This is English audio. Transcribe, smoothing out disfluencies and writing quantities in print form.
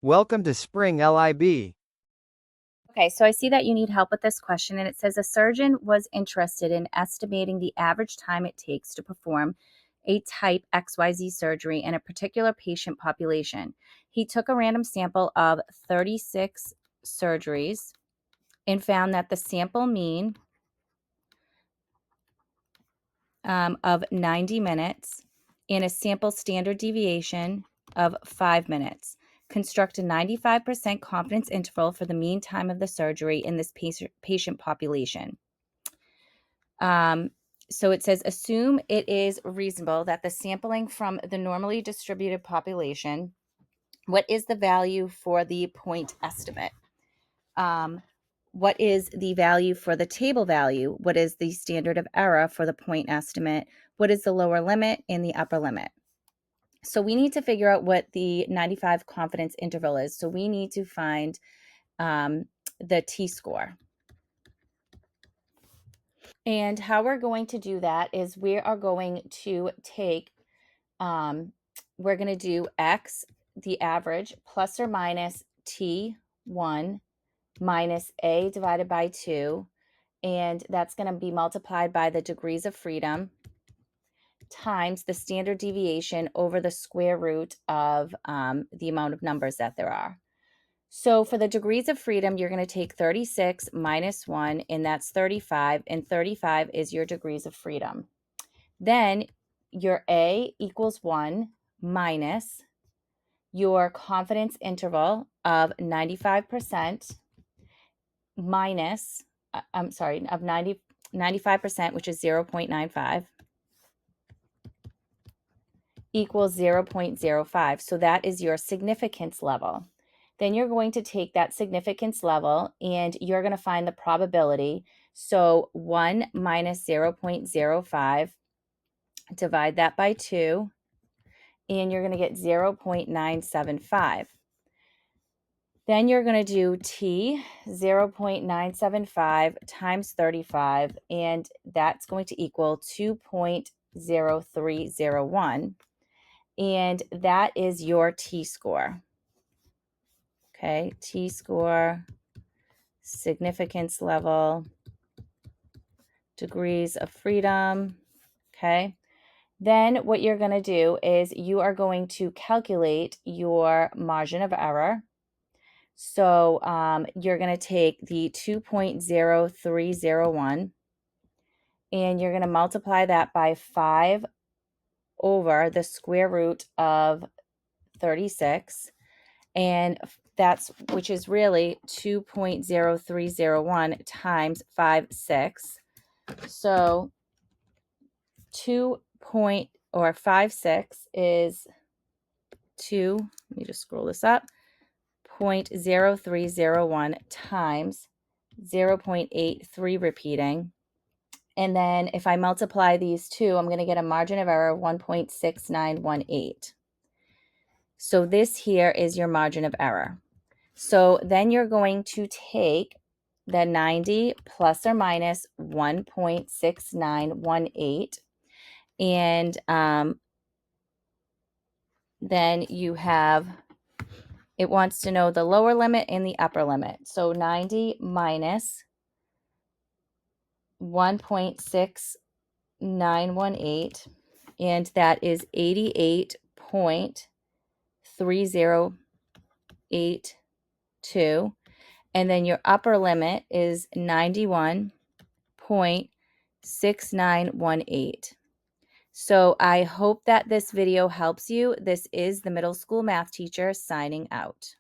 Welcome to Spring LIB. Okay, so I see that you need help with this question, and it says a surgeon was interested in estimating the average time it takes to perform a type XYZ surgery in a particular patient population. He took a random sample of 36 surgeries and found that the sample mean of 90 minutes and a sample standard deviation of 5 minutes. Construct a 95% confidence interval for the mean time of the surgery in this patient population. So it says, assume it is reasonable that the sampling from the normally distributed population, what is the value for the point estimate? What is the value for the table value? What is the standard of error for the point estimate? What is the lower limit and the upper limit? So we need to figure out what the 95 confidence interval is. So we need to find the t-score. And how we're going to do that is we are going to take, we're going to do x, the average, plus or minus t1 minus a divided by 2, and that's going to be multiplied by the degrees of freedom times the standard deviation over the square root of the amount of numbers that there are. So for the degrees of freedom, you're going to take 36 minus 1, and that's 35, and 35 is your degrees of freedom. Then your A equals 1 minus your confidence interval of 95% minus, of 95%, which is 0.95, equals 0.05. So that is your significance level. Then you're going to take that significance level and you're going to find the probability. So 1 minus 0.05, divide that by 2, and you're going to get 0.975. Then you're going to do t 0.975 times 35, and that's going to equal 2.0301. And that is your t-score. Okay, t-score, significance level, degrees of freedom. Okay, then what you're going to do is you are going to calculate your margin of error. So you're going to take the 2.0301 and you're going to multiply that by 5 over the square root of 36. And that's, which is really 2.0301 times 5/6. So 5/6 is 2, let me just scroll this up, 0.0301 times 0.83 repeating. And then if I multiply these two, I'm going to get a margin of error of 1.6918. So this here is your margin of error. So then you're going to take the 90 plus or minus 1.6918, and then you have, it wants to know the lower limit and the upper limit. So 90 minus 1.6918, and that is 88.3082. And then your upper limit is 91.6918. So I hope that this video helps you. This is the middle school math teacher signing out.